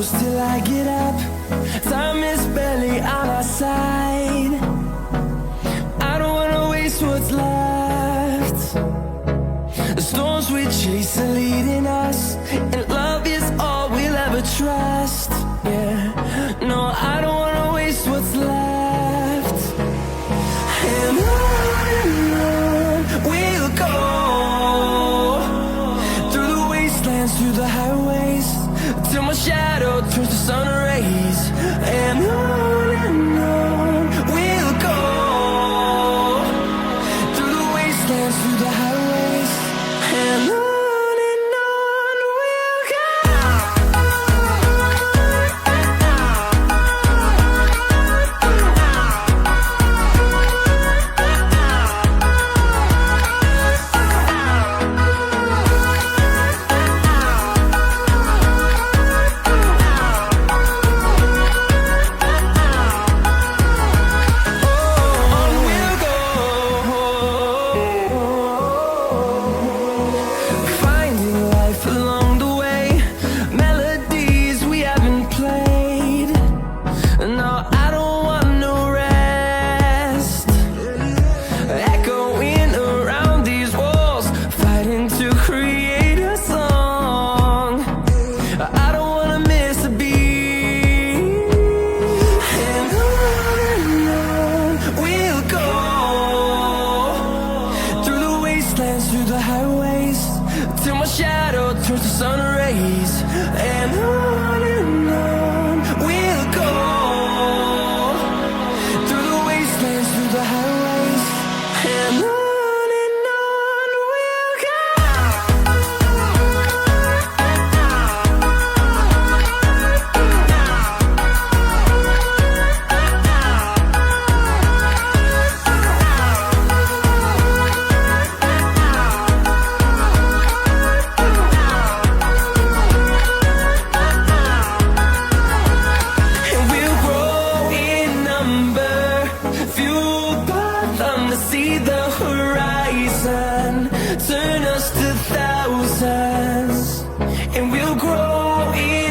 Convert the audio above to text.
close till I get up. Time is barely on our side. I don't wanna waste what's left. The storms we chase are leading us, and love is all we'll ever trust. Yeah, no, I don't wanna waste what's left. And on we'll go, through the wastelands, through the highways, till my shadow turns to sun rays. And on we'll go, through the wastelands, through the highways, and on we'll go. Through the highways, till my shadow turns to sun rays. And on we'll go, through the wastelands, through the highways, and on we'll go. See the horizon, turn us to thousands.